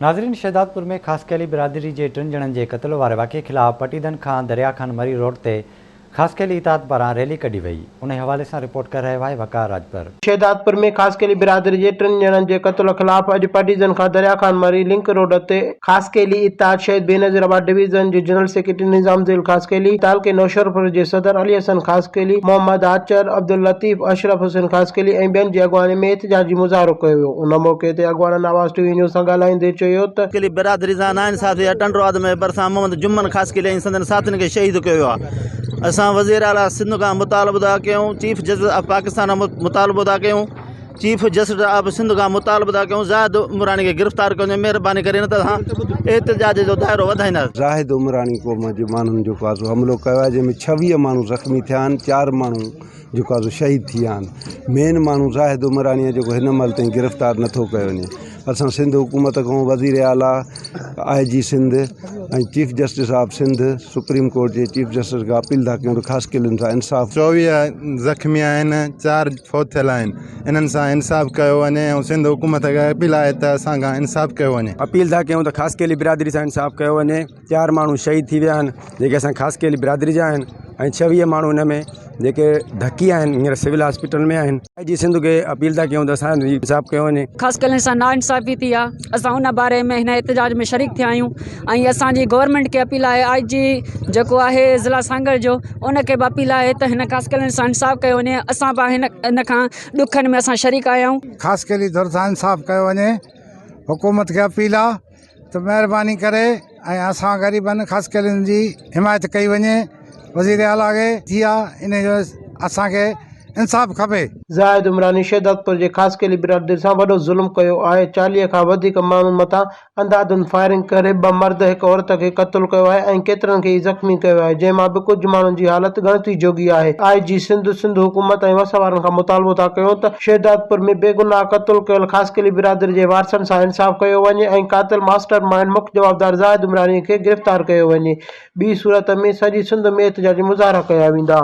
नाज़रीन, शहदादपुर में ख़ासकैली बिरादरी के 3 ॼणनि जे क़त्ल वारे वाक़े ख़िलाफ़ पटीदन खां दरिया खान मरी रोड ते ख़ासकैली इताद पारां रैली कढी वई। उन हवाले से रिपोर्ट कर रहे हैं वकार राजपर। शहदादपुर में ख़ासकैली बिरादरी के 3 ॼणनि जे क़त्ल ख़िलाफ़ अॼु पटीदन खां दरिया खान मरी लिंक रोड ते ख़ासकैली इताद शहीद बेनज़ीराबाद डिवीज़न जे जनरल सेक्रेटरी निज़ाम ज़ैल ख़ासकैली, तालुके नौशरपुर जे सदर अली हसन ख़ासकैली, मोहम्मद आचर, अब्दुल लतीफ़, अशरफ हुसैन ख़ासकैली ऐं ॿियनि जी अॻवानी में एहतिजाजी मुज़ाहिरो कयो वियो। उन मौक़े ते अॻवाननि आवाज़ टीवी न्यूज़ सां ॻाल्हाईंदे चयो त बिरादरी सां नाइंसाफ़ी टंडो में बरसां मोहम्मद जुम्मन ख़ासकैली ऐं संदन साथियुनि खे शहीद कयो आहे। असां वज़ीर आला सिंध का मुतालबो था कयूं, चीफ जस्टिस ऑफ पाकिस्तान मुतालबो था कयूं, चीफ जस्टिस ऑफ सिंध का मुतालबो था कयूं ज़ाहिद उमरानी के गिरफ़्तार कयो। महिरबानी करे न त एहतिजाज जो दायरो वधाईंदासीं। ज़ाहिद उमरानी क़ौम जे माण्हुनि जेको आहे हमलो कयो आहे, जंहिंमें 26 माण्हू ज़ख़्मी थिया आहिनि, 4 माण्हू जेको आहे शहीद थी विया आहिनि। मेन माण्हू ज़ाहिद उमरानी जेको हिन महिल ताईं गिरफ़्तार नथो कयो वञे। असां सिंध हुकूमत खां वज़ीर आला, IG सिंध ऐं chief justice of Sindh, supreme court जे चीफ जस्टिस खां अपील था कयूं त ख़ासि किलनि सां इंसाफ़। 24 ज़ख़्मी आहिनि, 4 फ़ौत थियल आहिनि। इन्हनि सां इंसाफ़ कयो वञे ऐं सिंध हुकूमत खे अपील आहे त असां खां इंसाफ़ कयो वञे। अपील था कयूं त ख़ासकैली बिरादरी सां इंसाफ़ कयो वञे। 4 माण्हू शहीद थी विया आहिनि जेके असां ख़ासकैली बिरादरी जा आहिनि ऐं 26 माण्हू हिन में जेके ढकी आहिनि हींअर सिविल हॉस्पिटल में आहिनि। IG सिंध खे अपील था कयूं त असां इंसाफ़ कयो वञे। ख़ासकैली सां नाइंसाफ़ी थी आहे, असां उन बारे में हिन एहतिजाज में शरीक थिया आहियूं ऐं असांजी गवर्नमेंट खे अपील आहे, IG जेको आहे ज़िला सांगड़ जो, उनखे बि अपील आहे त हिन ख़ासकैली सां इंसाफ़ कयो वञे। असां बि हिन खां ॾुखनि में असां शरीक आया आहियूं। ख़ासकैली तौर सां इंसाफ़ कयो वञे। हुकूमत खे अपील आहे त महिरबानी करे ऐं असां ग़रीबनि ख़ासकैलियुनि जी हिमायत कई वञे। वज़ीर आला खे थी आहे, इन जो असांखे इंसाफ़ खपे। ज़ाहिद उमरानी शहदादपुर जे ख़ासकैली बिरादरी सां वॾो ज़ुल्म कयो आहे। 40 खां वधीक माण्हुनि मथां अंधाधुंध फायरिंग करे 2 मर्द हिक औरत खे क़त्ल कयो आहे ऐं केतिरनि खे ज़ख़्मी कयो आहे, जंहिं मां बि कुझु माण्हुनि जी हालत गणिती जोगी आहे। IG सिंध हुकूमत ऐं वस वारनि खां मुतालबो था कयूं त शहदादपुर में बेगुनाह क़त्ल कयल ख़ासकैली बिरादरी जे वारसनि सां इंसाफ़ कयो वञे ऐं क़ातिल मास्टर माइंड मुख्य जवाबदार ज़ाहिद उमरानी खे गिरफ़्तार कयो वञे। ॿी सूरत में सॼी सिंध में एहतिजाजी मुज़ाहिरा कया वेंदा।